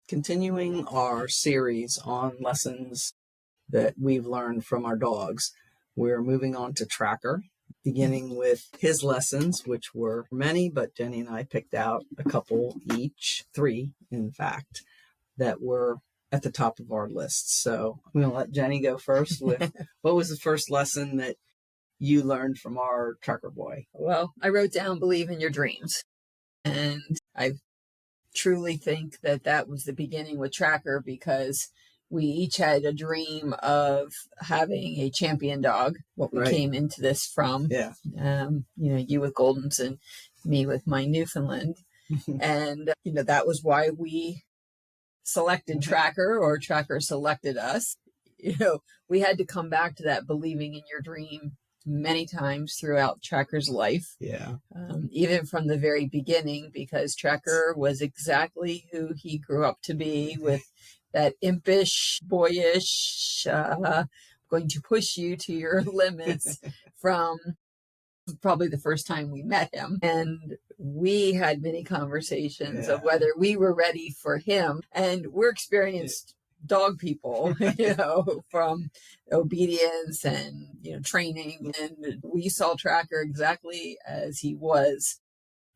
Continuing our series on lessons that we've learned from our dogs, we're moving on to Tracker, beginning with his lessons, which were many, but Jenny and I picked out a couple each, 3, in fact, that were at the top of our list. So I'm going to let Jenny go first with what was the first lesson that you learned from our Tracker boy? Well, I wrote down believe in your dreams. And I truly think that that was the beginning with Tracker, because we each had a dream of having a champion dog, what we came into this from. Yeah. You with Goldens and me with my Newfoundland. And, that was why we selected Tracker, or Tracker selected us. We had to come back to that believing in your dream many times throughout Tracker's life. Yeah. Even from the very beginning, because Tracker was exactly who he grew up to be, with that impish, boyish, going to push you to your limits from probably the first time we met him. And we had many conversations of whether we were ready for him. And we're experienced dog people, from obedience and, training. And we saw Tracker exactly as he was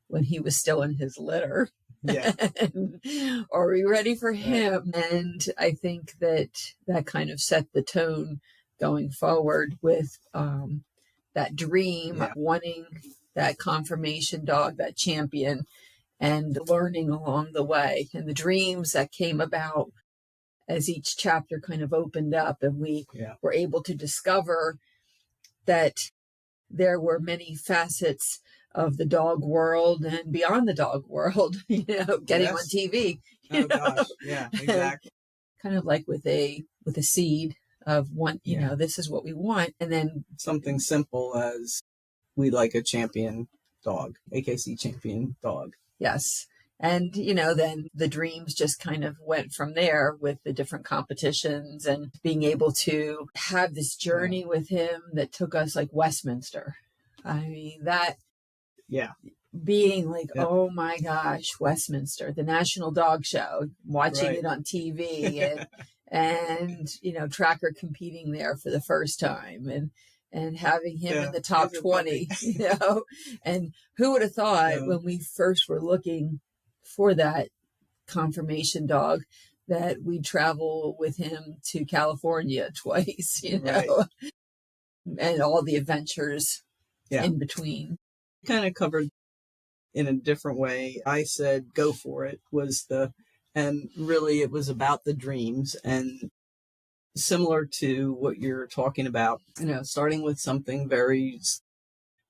when he was still in his litter. Yeah. Are we ready for him? And I think that kind of set the tone going forward with that dream, wanting that confirmation dog, that champion, and learning along the way. And the dreams that came about as each chapter kind of opened up, and we were able to discover that there were many facets of the dog world and beyond the dog world, getting on TV. Gosh. Yeah, exactly. Kind of like with a seed of one, this is what we want. And then something simple as we like a champion dog, AKC champion dog. Yes. And, then the dreams just kind of went from there with the different competitions and being able to have this journey with him that took us like Westminster. I mean, that being like, oh my gosh, Westminster, the National Dog Show, watching it on TV and, Tracker competing there for the first time and having him in the top 20, and who would have thought when we first were looking for that confirmation dog that we'd travel with him to California twice, and all the adventures in between. Kind of covered in a different way. I said, go for it and really it was about the dreams, and similar to what you're talking about, starting with something very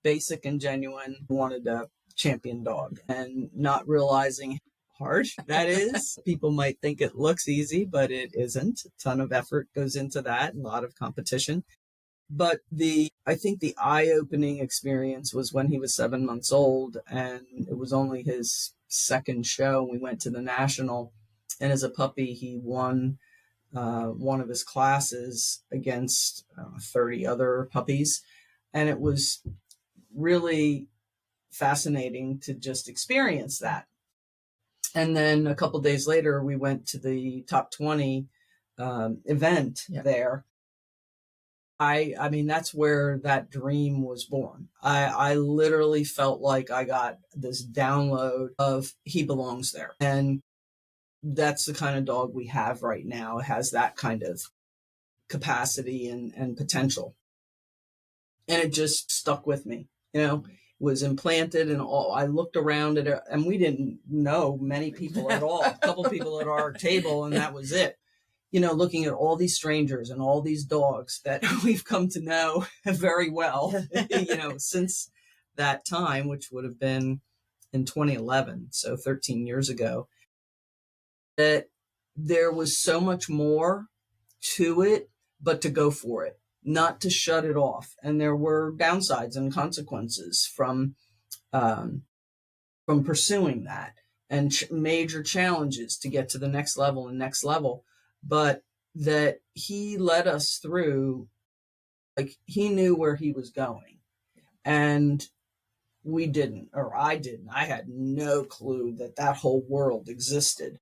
basic and genuine. Wanted a champion dog and not realizing how hard that is. People might think it looks easy, but it isn't. A ton of effort goes into that, a lot of competition. But I think the eye-opening experience was when he was 7 months old, and it was only his second show. We went to the National, and as a puppy, he won one of his classes against 30 other puppies. And it was really fascinating to just experience that. And then a couple days later, we went to the top 20 event there. I mean, that's where that dream was born. I literally felt like I got this download of he belongs there. And that's the kind of dog we have right now. It has that kind of capacity and potential. And it just stuck with me, was implanted, and all. I looked around at it, and we didn't know many people at all. A couple people at our table, and that was it. Looking at all these strangers and all these dogs that we've come to know very well, since that time, which would have been in 2011, so 13 years ago, that there was so much more to it, but to go for it, not to shut it off. And there were downsides and consequences from pursuing that, and major challenges to get to the next level. But that he led us through, like, he knew where he was going, and we didn't, or I didn't. I had no clue that whole world existed.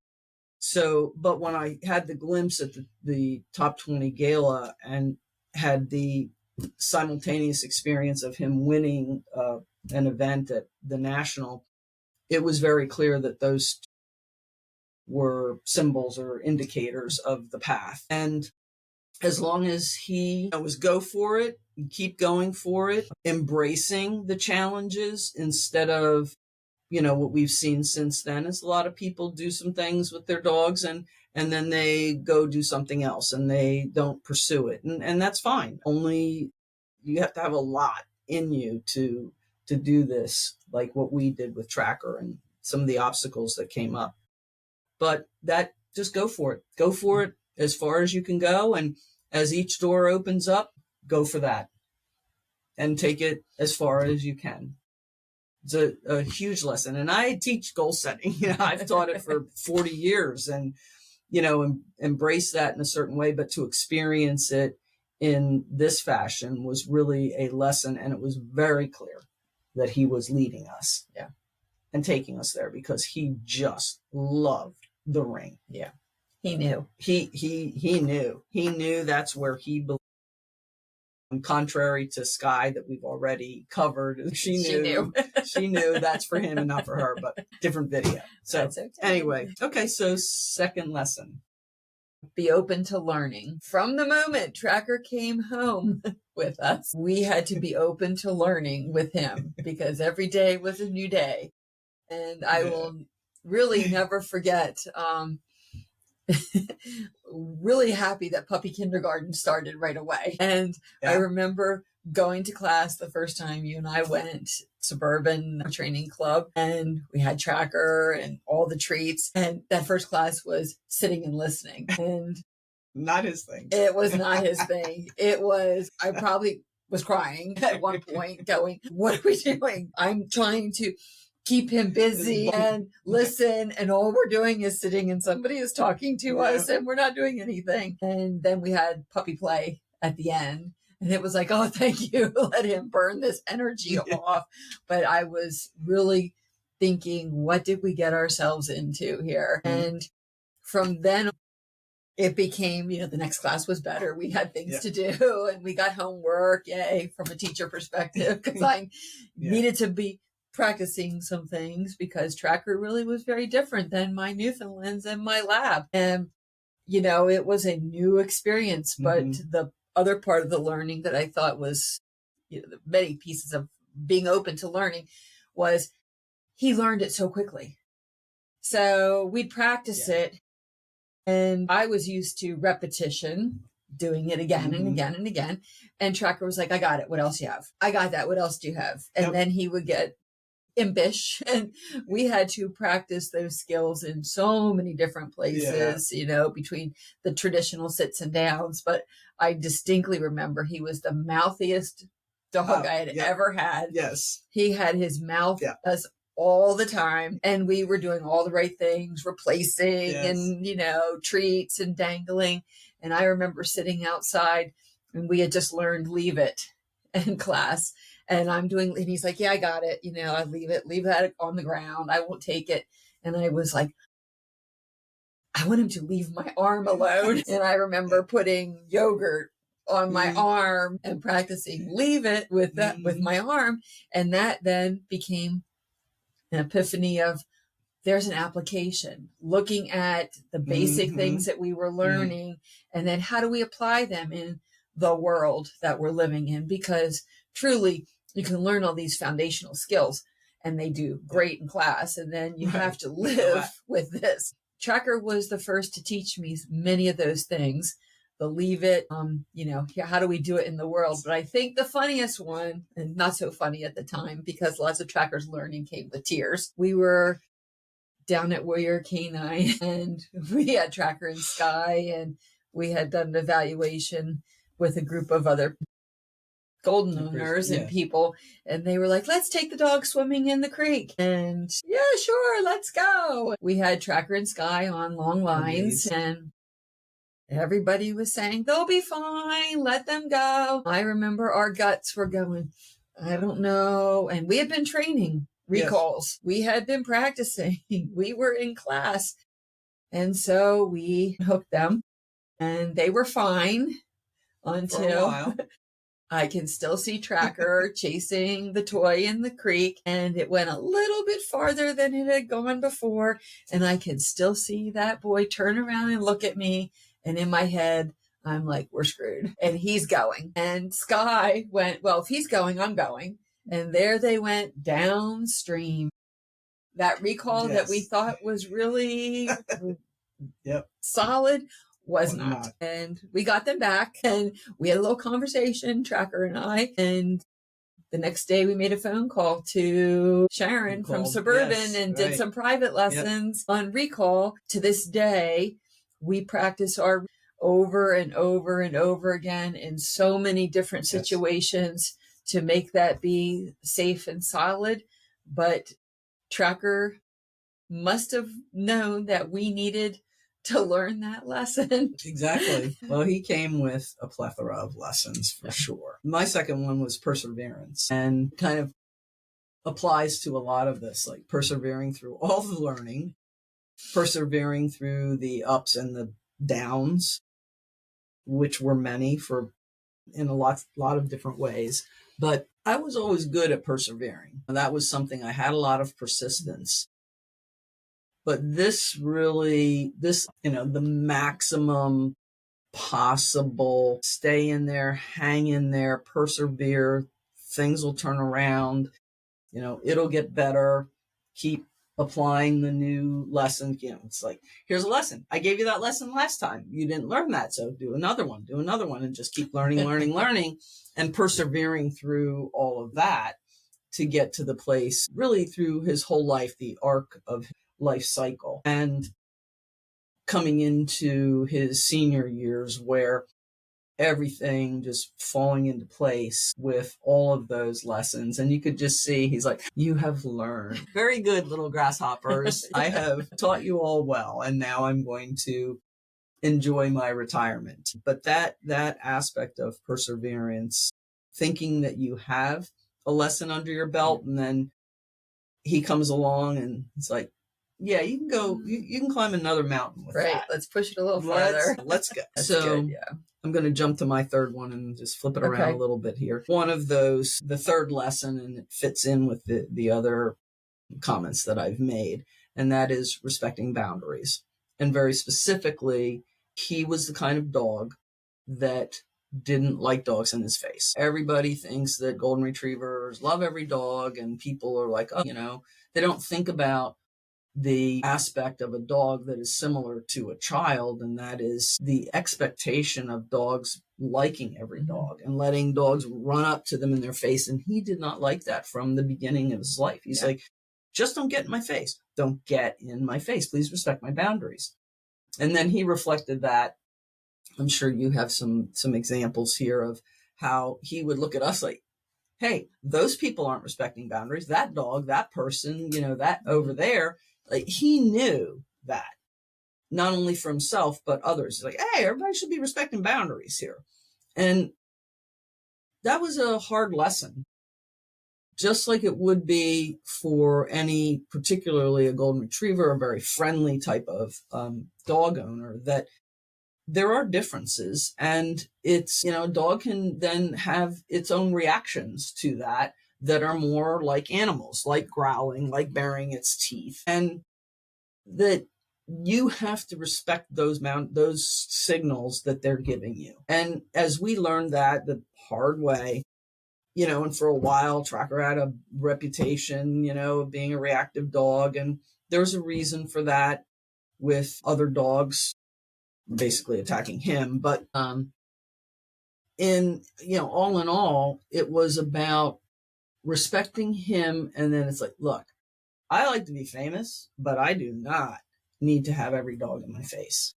So, but when I had the glimpse at the top 20 gala and had the simultaneous experience of him winning an event at the national, it was very clear that those were symbols or indicators of the path. And as long as he was go for it, keep going for it, embracing the challenges instead of, what we've seen since then is a lot of people do some things with their dogs and then they go do something else and they don't pursue it. And that's fine. Only you have to have a lot in you to do this, like what we did with Tracker and some of the obstacles that came up. But that, just go for it. Go for it as far as you can go. And as each door opens up, go for that and take it as far as you can. It's a huge lesson. And I teach goal setting. I've taught it for 40 years and, embrace that in a certain way, but to experience it in this fashion was really a lesson. And it was very clear that he was leading us and taking us there because he just loved the ring. Yeah. He knew. He knew that's where he belonged. Contrary to Sky that we've already covered, she knew she knew that's for him and not for her, but different video. So okay. Anyway, okay, so second lesson. Be open to learning. From the moment Tracker came home with us, we had to be open to learning with him because every day was a new day. And I will really never forget, really happy that puppy kindergarten started right away. And I remember going to class the first time you and I went, suburban training club, and we had Tracker and all the treats. And that first class was sitting and listening. And not his thing. It was not his thing. It was, I probably was crying at one point going, what are we doing? I'm trying to keep him busy and listen, and all we're doing is sitting and somebody is talking to us and we're not doing anything. And then we had puppy play at the end and it was like, oh, thank you. Let him burn this energy off. But I was really thinking, what did we get ourselves into here? And from then it became, the next class was better. We had things to do and we got homework, yay, from a teacher perspective, because I needed to be practicing some things because Tracker really was very different than my Newfoundlands and my lab. And, it was a new experience, but the other part of the learning that I thought was, the many pieces of being open to learning was he learned it so quickly. So we'd practice it and I was used to repetition, doing it again and again and again. And Tracker was like, I got it. What else you have? I got that. What else do you have? And then he would get impish and we had to practice those skills in so many different places, between the traditional sits and downs. But I distinctly remember he was the mouthiest dog I had ever had. Yes. He had his mouth us all the time and we were doing all the right things, replacing and, treats and dangling. And I remember sitting outside and we had just learned leave it in class. And and he's like, yeah, I got it. I leave that on the ground. I won't take it. And I was like, I want him to leave my arm alone. And I remember putting yogurt on my arm and practicing leave it with my arm. And that then became an epiphany of there's an application, looking at the basic things that we were learning. And then how do we apply them in the world that we're living in? Because truly, you can learn all these foundational skills and they do great in class. And then you have to live with this. Tracker was the first to teach me many of those things. The leave it, how do we do it in the world? But I think the funniest one, and not so funny at the time because lots of Tracker's learning came with tears. We were down at Warrior Canine and we had Tracker and Sky and we had done an evaluation with a group of other golden owners and people, and they were like, let's take the dog swimming in the creek. And yeah, sure, let's go. We had Tracker and Sky on long lines and everybody was saying, they'll be fine, let them go. I remember our guts were going, I don't know. And we had been training recalls. We had been practicing. We were in class. And so we hooked them, and they were fine For a until while. I can still see Tracker chasing the toy in the creek, and it went a little bit farther than it had gone before. And I can still see that boy turn around and look at me. And in my head, I'm like, we're screwed. And he's going. And Sky went, well, if he's going, I'm going. And there they went downstream. That recall that we Yes. thought was really Yep. solid was Was not. not. And we got them back, and we had a little conversation, Tracker and I. And the next day we made a phone call to Sharon from Suburban, yes, and right. did some private lessons on recall. To this day, we practice our over and over and over again in so many different situations to make that be safe and solid. But Tracker must have known that we needed to learn that lesson. Exactly. Well, he came with a plethora of lessons for sure. My second one was perseverance, and kind of applies to a lot of this, like persevering through all the learning, persevering through the ups and the downs, which were many in a lot of different ways. But I was always good at persevering. That was something I had a lot of persistence. But this, the maximum possible, stay in there, hang in there, persevere, things will turn around, it'll get better, keep applying the new lesson. It's like, here's a lesson. I gave you that lesson last time. You didn't learn that. So do another one, and just keep learning, and persevering through all of that to get to the place, really through his whole life, the arc of life cycle, and coming into his senior years where everything just falling into place with all of those lessons. And you could just see, he's like, you have learned. Very good, little grasshoppers. I have taught you all well, and now I'm going to enjoy my retirement. But that aspect of perseverance, thinking that you have a lesson under your belt, and then he comes along and it's like, yeah, you can go, you can climb another mountain with that. Let's push it a little farther. Let's go. That's so good, yeah. I'm going to jump to my third one and just flip it around a little bit here. One of those, the third lesson, and it fits in with the other comments that I've made, and that is respecting boundaries. And very specifically, he was the kind of dog that didn't like dogs in his face. Everybody thinks that golden retrievers love every dog, and people are like, oh, they don't think about the aspect of a dog that is similar to a child, and that is the expectation of dogs liking every dog and letting dogs run up to them in their face. And he did not like that from the beginning of his life. He's like, just don't get in my face. Don't get in my face. Please respect my boundaries. And then he reflected that. I'm sure you have some examples here of how he would look at us like, hey, those people aren't respecting boundaries. That dog, that person, that over there. Like, he knew that, not only for himself, but others. He's like, hey, everybody should be respecting boundaries here. And that was a hard lesson, just like it would be for any, particularly a golden retriever, a very friendly type of dog owner, that there are differences. And it's, a dog can then have its own reactions to that are more like animals, like growling, like baring its teeth, and that you have to respect those signals that they're giving you. And as we learned that the hard way, and for a while, Tracker had a reputation, of being a reactive dog, and there's a reason for that, with other dogs basically attacking him. But all in all, it was about respecting him. And then it's like, look, I like to be famous, but I do not need to have every dog in my face.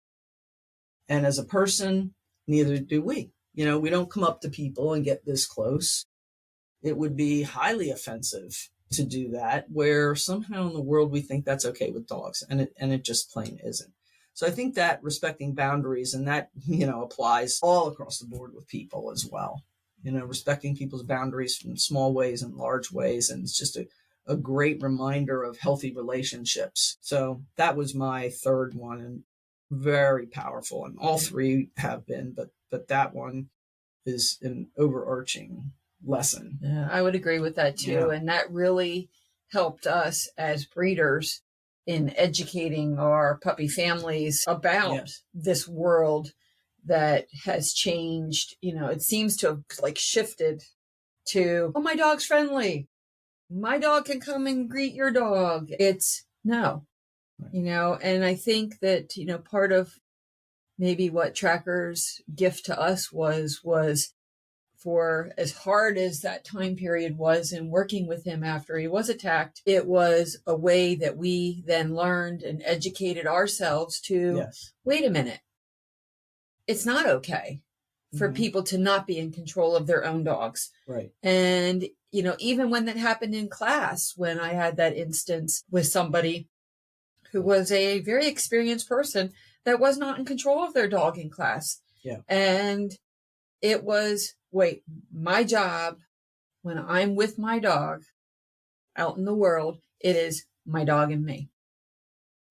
And as a person, neither do we. We don't come up to people and get this close. It would be highly offensive to do that, where somehow in the world we think that's okay with dogs, and it just plain isn't. So I think that respecting boundaries, and that, applies all across the board with people as well. Respecting people's boundaries in small ways and large ways. And it's just a great reminder of healthy relationships. So that was my third one, and very powerful. And all three have been, but that one is an overarching lesson. Yeah, I would agree with that too. Yeah. And that really helped us as breeders in educating our puppy families about this world that has changed. You know, it seems to have like shifted to, oh, my dog's friendly. My dog can come and greet your dog. It's no, you know, and I think that, you know, part of maybe what Tracker's gift to us was for as hard as that time period was in working with him after he was attacked, it was a way that we then learned and educated ourselves to, wait a minute, it's not okay for people to not be in control of their own dogs. Right. And, you know, even when that happened in class, when I had that instance with somebody who was a very experienced person that was not in control of their dog in class. Yeah. And it was, wait, my job when I'm with my dog out in the world, it is my dog and me.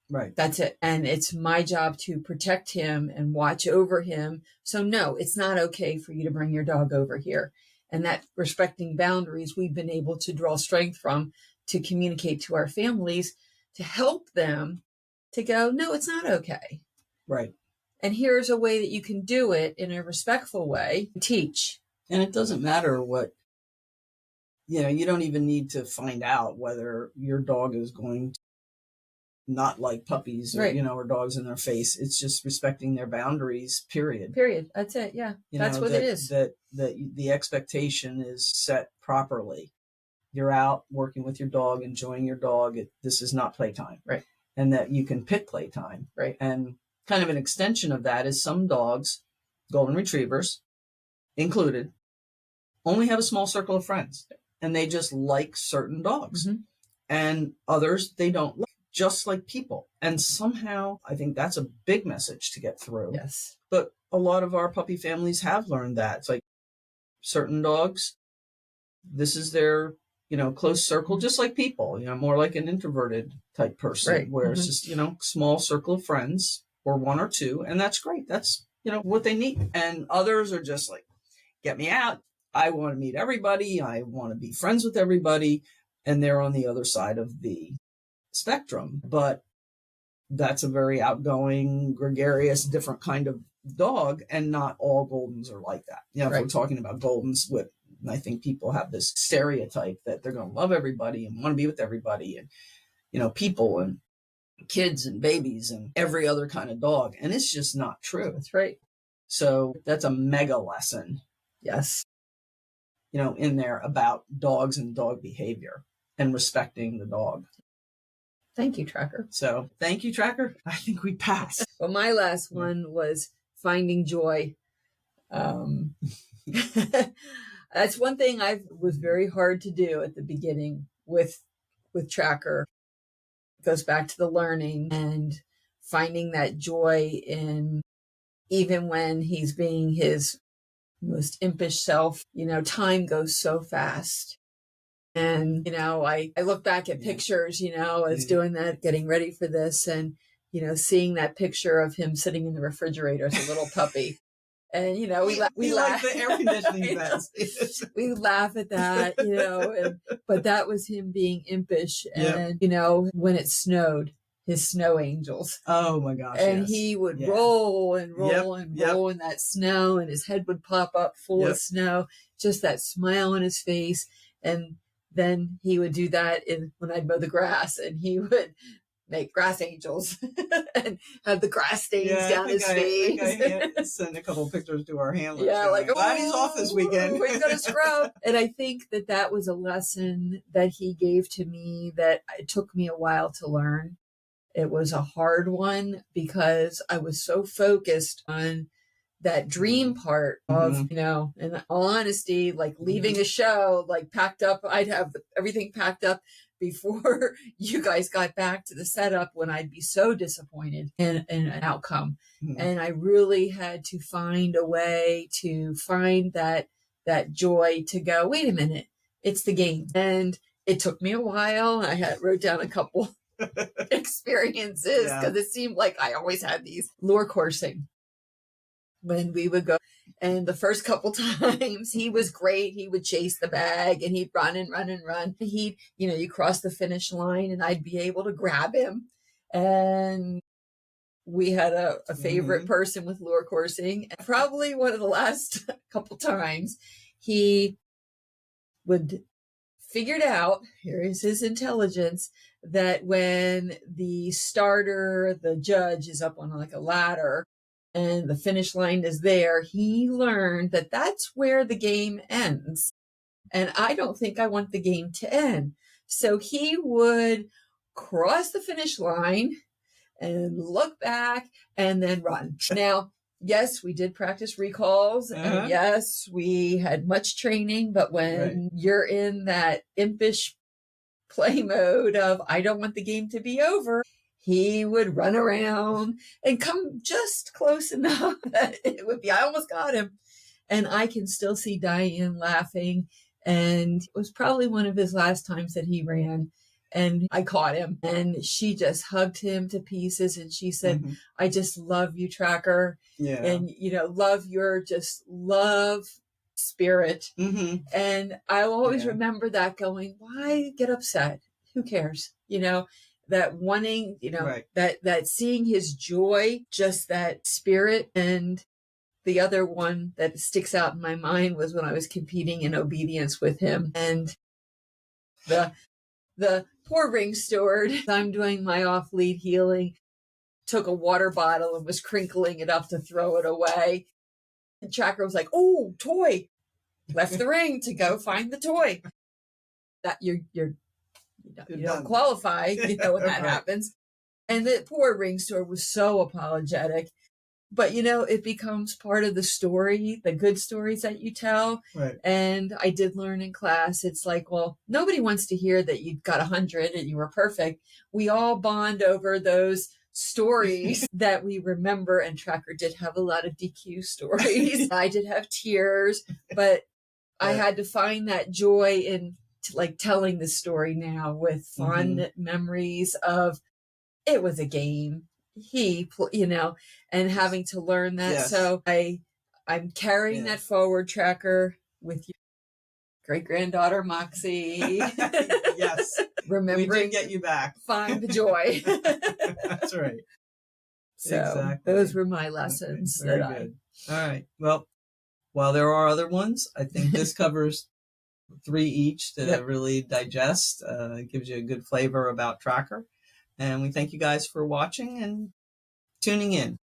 Right. That's it. And it's my job to protect him and watch over him. So no, it's not okay for you to bring your dog over here. And that respecting boundaries, we've been able to draw strength from to communicate to our families to help them to go, no, it's not okay. Right. And here's a way that you can do it in a respectful way. Teach. And it doesn't matter what, you know, you don't even need to find out whether your dog is going to not like puppies or, you know, or dogs in their face. It's just respecting their boundaries, period. That's it. Yeah. That's what it is. That the expectation is set properly. You're out working with your dog, enjoying your dog. This is not playtime. Right. And that you can pick playtime. Right. And kind of an extension of that is some dogs, golden retrievers included, only have a small circle of friends. And they just like certain dogs. And others they don't like, just like people. And somehow I think that's a big message to get through. Yes. But a lot of our puppy families have learned that. It's like certain dogs, this is their, you know, close circle, just like people, you know, more like an introverted type person, where it's just, you know, small circle of friends or one or two. And that's great. That's, you know, what they need. And others are just like, get me out. I want to meet everybody. I want to be friends with everybody. And they're on the other side of the spectrum. But that's a very outgoing, gregarious, different kind of dog. And not all Goldens are like that. You know, if we're talking about Goldens, I think people have this stereotype that they're going to love everybody and want to be with everybody and, you know, people and kids and babies and every other kind of dog. And it's just not true. That's right. So that's a mega lesson. Yes. You know, in there about dogs and dog behavior and respecting the dog. Thank you, Tracker. So thank you, Tracker. I think we passed. Well, my last one was finding joy. That's one thing I was very hard to do at the beginning with Tracker. It goes back to the learning and finding that joy in, even when he's being his most impish self, you know, time goes so fast. And, you know, I look back at pictures, you know, as doing that, getting ready for this and, you know, seeing that picture of him sitting in the refrigerator as a little puppy. And, you know, we laugh. Like the air conditioning vents. We laugh at that, you know, but that was him being impish. And, you know, when it snowed, his snow angels. Oh my gosh. And he would roll and roll and roll in that snow, and his head would pop up full of snow, just that smile on his face. And then he would do that when I'd mow the grass, and he would make grass angels and have the grass stains down his face. I send a couple pictures to our handlers. Yeah, like, glad he's off this weekend. We're going to scrub. And I think that was a lesson that he gave to me that it took me a while to learn. It was a hard one because I was so focused on that dream part of, you know, in all honesty, like leaving a show, like packed up. I'd have everything packed up before you guys got back to the setup, when I'd be so disappointed in an outcome. And I really had to find a way to find that joy to go, wait a minute, it's the game. And It took me a while. I wrote down a couple experiences because it seemed like I always had these lure coursing when we would go. And the first couple times he was great. He would chase the bag and he'd run and run and run. He'd, you cross the finish line and I'd be able to grab him. And we had a favorite person with lure coursing. And probably one of the last couple times he would figured out, here is his intelligence, that when the starter, the judge is up on like a ladder and the finish line is there, he learned that that's where the game ends. And I don't think I want the game to end. So he would cross the finish line and look back and then run. Now, yes, we did practice recalls and yes, we had much training, but when you're in that impish play mode of, I don't want the game to be over, he would run around and come just close enough that it would be, I almost got him. And I can still see Diane laughing. And it was probably one of his last times that he ran. And I caught him and she just hugged him to pieces. And she said, I just love you, Tracker. Yeah. And, love your just love spirit. And I will always remember that going, why get upset? Who cares? That wanting, that seeing his joy, just that spirit. And the other one that sticks out in my mind was when I was competing in obedience with him. And the poor ring steward, I'm doing my off-lead healing, took a water bottle and was crinkling it up to throw it away. And Tracker was like, oh, toy. Left the ring to go find the toy. That you don't qualify, when that happens. And the poor ring steward was so apologetic. But, it becomes part of the story, the good stories that you tell. Right. And I did learn in class, it's like, well, nobody wants to hear that you got 100 and you were perfect. We all bond over those stories that we remember. And Tracker did have a lot of DQ stories. I did have tears, but I had to find that joy in telling the story now with fond memories of it was a game. And having to learn that. Yes. So I'm carrying that forward, Tracker, with your great granddaughter Moxie. Yes. Remembering, we did get you back. Find the joy. That's right. So exactly. Those were my lessons. Okay. Very good. All right. Well, while there are other ones, I think this covers 3 each to really digest. It gives you a good flavor about Tracker. And we thank you guys for watching and tuning in.